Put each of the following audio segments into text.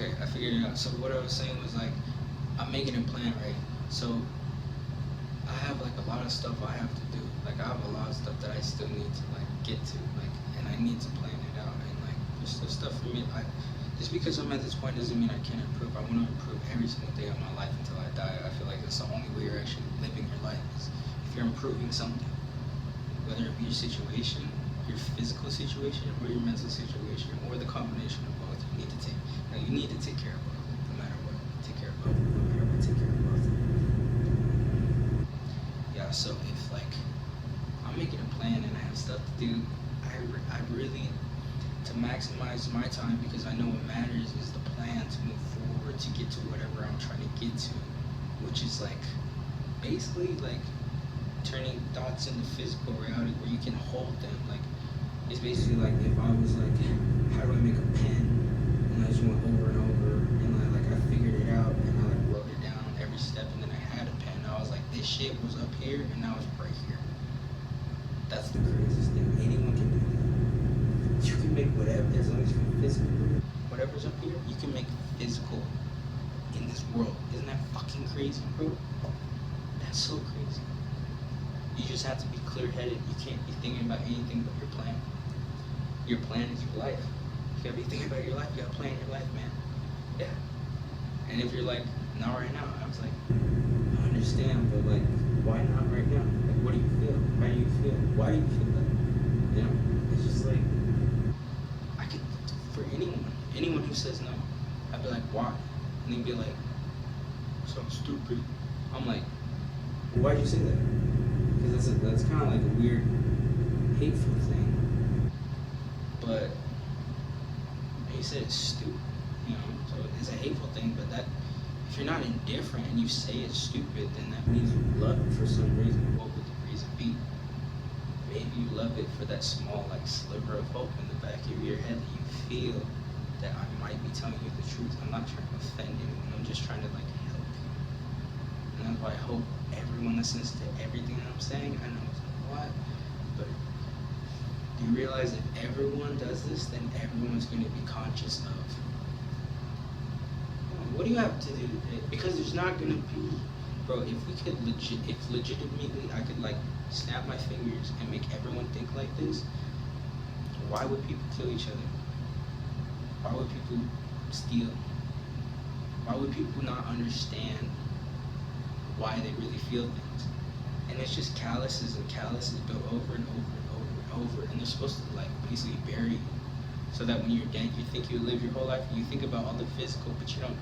Okay, I figured it out. So what I was saying was like, I'm making a plan, right? So I have like a lot of stuff I have to do. Like I have a lot of stuff that I still need to like get to, like, and I need to plan it out. And like, just the stuff for me, just because I'm at this point doesn't mean I can't improve. I want to improve every single day of my life until I die. I feel like that's the only way you're actually living your life, is if you're improving something, whether it be your situation, your physical situation, or your mental situation, or the combination of both. You need to take care of both, no matter what. Take care of both, no matter what. Take care of both. Yeah. So if like I'm making a plan and I have stuff to do, I really, to maximize my time, because I know what matters is the plan to move forward to get to whatever I'm trying to get to, which is like basically like turning thoughts into physical reality where you can hold them. Like, it's basically like if I was like, how do I make a pen? And I just went over and over, and I figured it out, and I like wrote it down every step, and then I had a pen. I was like, this shit was up here, and now it's right here. That's the craziest thing. Anyone can do that. You can make whatever, as long as you can physically, whatever's up here, you can make physical in this world. Isn't that fucking crazy, bro? That's so crazy. You just have to be clear-headed. You can't be thinking about anything but your plan. Your plan is your life. You gotta be thinking about your life. You gotta plan your life, man. Yeah. And if you're like, not right now, I was like, I understand, but like, why not right now? Like, what do you feel? How do you feel? Why do you feel that? You know? It's just like, I could, for anyone who says no, I'd be like, why? And they'd be like, so stupid. I'm like, well, why'd you say that? Because that's kind of like a weird, hateful thing. But he said it's stupid, you know, so it's a hateful thing. But that, if you're not indifferent and you say it's stupid, then that means you love it for some reason. What would the reason be? Maybe you love it for that small like sliver of hope in the back of your head that you feel that I might be telling you the truth. I'm not trying to offend anyone. I'm just trying to like help you. And that's why I hope everyone listens to everything that I'm saying. I know it's like, what? But do you realize if everyone does this, then everyone's going to be conscious of, what do you have to do today? Because there's not going to be, bro, if legitimately I could like snap my fingers and make everyone think like this, why would people kill each other? Why would people steal? Why would people not understand why they really feel things? And it's just calluses and calluses built over and over and over and over, and they're supposed to like basically bury you, so that when you're dead, you think you live your whole life, you think about all the physical, but you don't,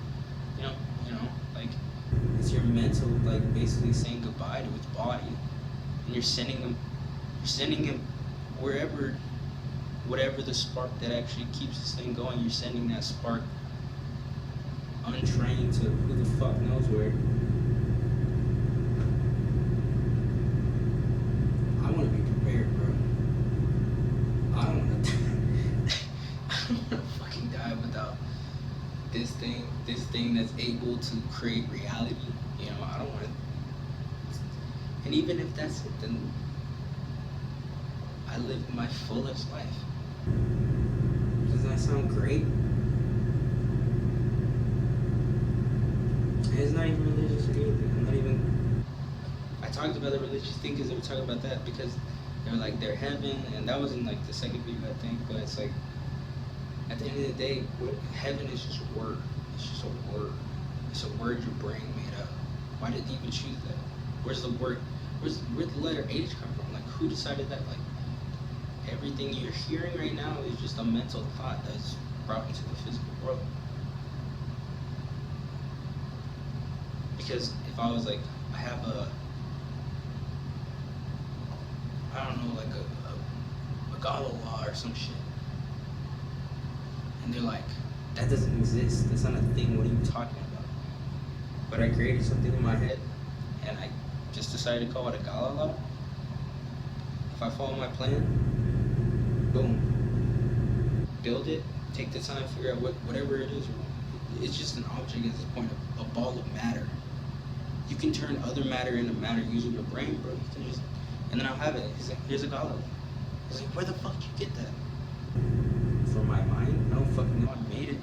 like, it's your mental, like, basically saying goodbye to its body, and you're sending him wherever, whatever the spark that actually keeps this thing going, you're sending that spark untrained to who the fuck knows where. I want to be prepared, bro. I don't want to I don't want to fucking die without this thing that's able to create reality. You know, I don't want to. And even if that's it, then I lived my fullest life. Doesn't that sound great? And it's not even religious or anything. I'm not even. I talked about the religious thing because they were talking about that because they were like, their heaven, and that was in like the second video, I think. But it's like, at the end of the day, heaven is just a word. It's just a word. It's a word your brain made up. Why did you even choose that? Where's the word? Where'd the letter H come from? Like, who decided that? Like, everything you're hearing right now is just a mental thought that's brought into the physical world. Because if I was like, I have I don't know, like a God law or some shit, and they're like, that doesn't exist, that's not a thing, what are you talking about? But I created something in my head, and I just decided to call it a God law. If I follow my plan, boom, build it, take the time, figure out whatever it is. It's just an object at this point, a ball of matter. You can turn other matter into matter using your brain, bro. You can just, and then I'll have it. He's like, here's a God law. He's like, where the fuck did you get that? From my mind? I don't fucking know. I made it.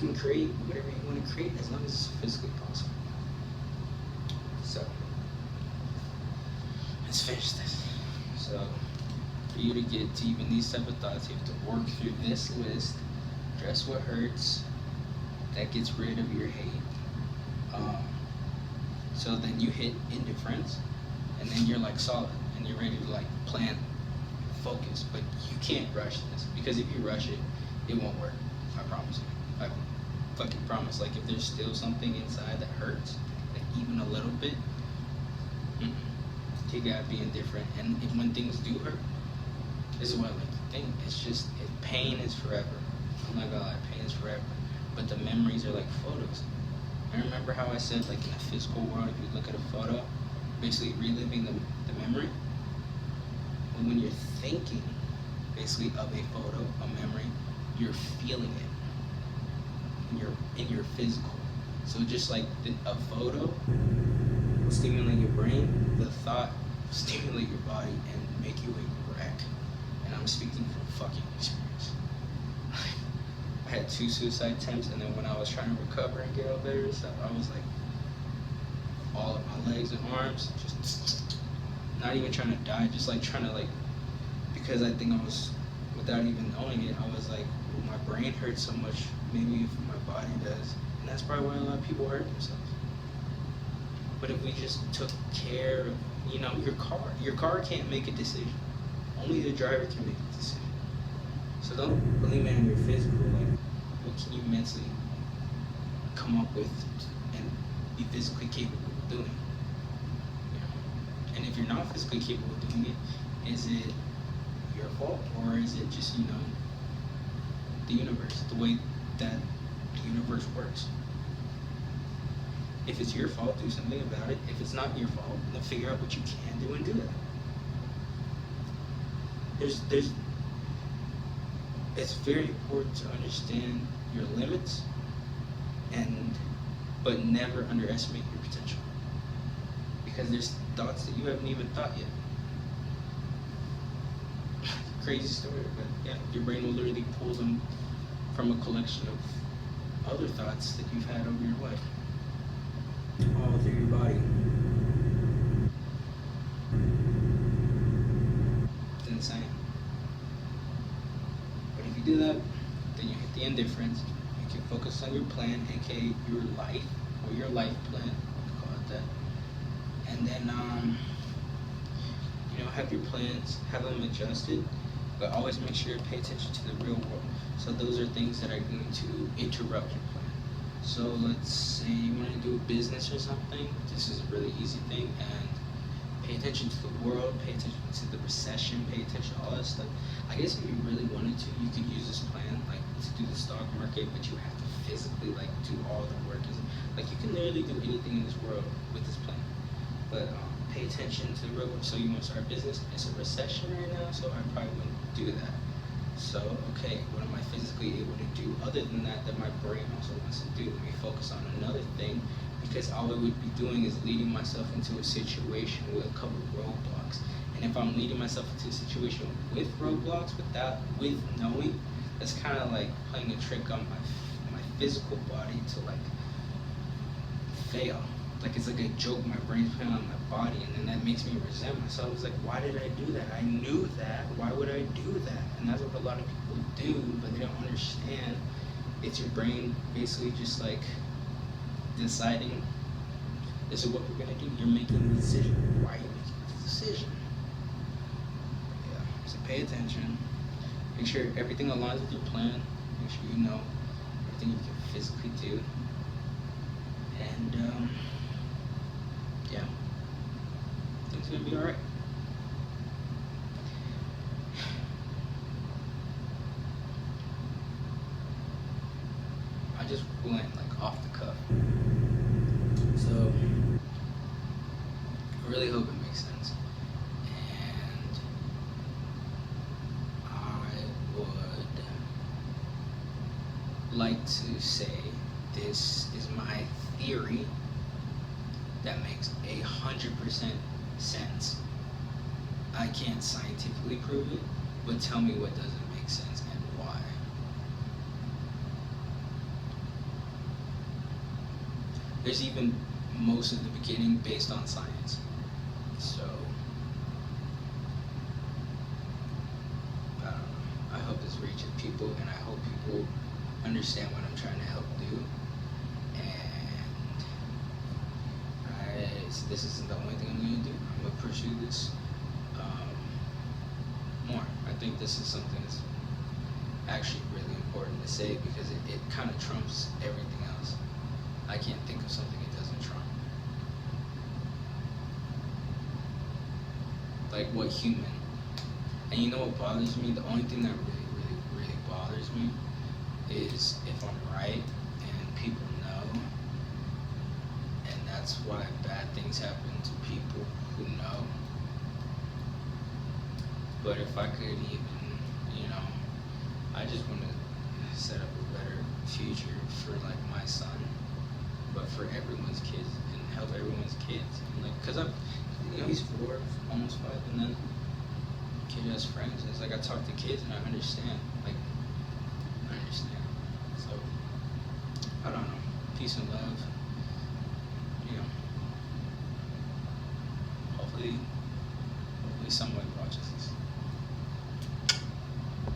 can create whatever you want to create as long as it's physically possible. So let's finish this. So for you to get to even these type of thoughts, you have to work through this list. Address what hurts. That gets rid of your hate. So then you hit indifference, and then you're like solid, and you're ready to like plan, focus. But you can't rush this, because if you rush it, it won't work. I promise you. I fucking promise. Like if there's still something inside that hurts, like even a little bit, you gotta be indifferent. And when things do hurt, this is what I like to think. It's just pain is forever. Oh my God, pain is forever. But the memories are like photos. And remember how I said, like in the physical world, if you look at a photo, basically reliving the memory. But when you're thinking, basically of a photo, a memory, you're feeling it in your physical. So just like a photo will stimulate your brain, the thought will stimulate your body and make you a wreck. And I'm speaking from fucking experience. I had 2 suicide attempts, and then when I was trying to recover and get out better and stuff, I was like, all of my legs and arms, just not even trying to die, just like trying to like, because I think I was, without even knowing it, I was like, well, my brain hurts so much, maybe if my body does. And that's probably why a lot of people hurt themselves. But if we just took care of, you know, your car can't make a decision. Only the driver can make a decision. So don't blame it on your physical, like, what can you mentally come up with and be physically capable of doing? You know? And if you're not physically capable of doing it, is it your fault, or is it just, you know, the universe, the way that the universe works? If it's your fault, do something about it. If it's not your fault, then figure out what you can do and do that. It's very important to understand your limits, but never underestimate your potential. Because there's thoughts that you haven't even thought yet. Crazy story, but yeah, your brain will literally pull them from a collection of other thoughts that you've had over your life, all through your body. It's insane. But if you do that, then you hit the indifference. You can focus on your plan, aka your life, or your life plan, we'll call it that. And then, you know, have your plans, have them adjusted, but always make sure to pay attention to the real world. So those are things that are going to interrupt your plan. So let's say you want to do a business or something. This is a really easy thing, and pay attention to the world, pay attention to the recession, pay attention to all that stuff. I guess if you really wanted to, you could use this plan like to do the stock market, but you have to physically like do all the work. Like you can literally do anything in this world with this plan. But pay attention to the real world. So you want to start a business, it's a recession right now, so I probably wouldn't do that. So, okay, what am I physically able to do other than that my brain also wants to do? Let me focus on another thing, because all I would be doing is leading myself into a situation with a couple of roadblocks. And if I'm leading myself into a situation with roadblocks, with knowing, that's kind of like playing a trick on my physical body to like fail. Like it's like a joke my brain's playing on my body, and then that makes me resent myself. It's like, why did I do that? I knew that. Why would I do that? And that's what a lot of people do, but they don't understand. It's your brain basically just like deciding, this is what we're gonna do. You're making the decision. Why are you making the decision? Yeah. So pay attention. Make sure everything aligns with your plan. Make sure you know everything you can physically do. And yeah, it's gonna be all right. I just went like off the cuff, so I really hope it makes sense. And I would like to say this is my theory that makes 100% sense. I can't scientifically prove it, but tell me what doesn't make sense and why. There's even most of the beginning based on science. So I don't know. I hope it's reaching people, and I hope people understand what I'm trying to help do. And this isn't the only thing I'm going to do. I'm going to pursue this more. I think this is something that's actually really important to say, because it kind of trumps everything else. I can't think of something it doesn't trump. Like, what human? And you know what bothers me? The only thing that really bothers me is if I'm right and people know, and that's why bad things happen to people who know. But if I could even, I just want to set up a better future for like my son, but for everyone's kids, and help everyone's kids. And like, cause he's 4, almost 5, and then kid has friends. It's like I talk to kids and I understand. Like, I understand. So I don't know. Peace and love.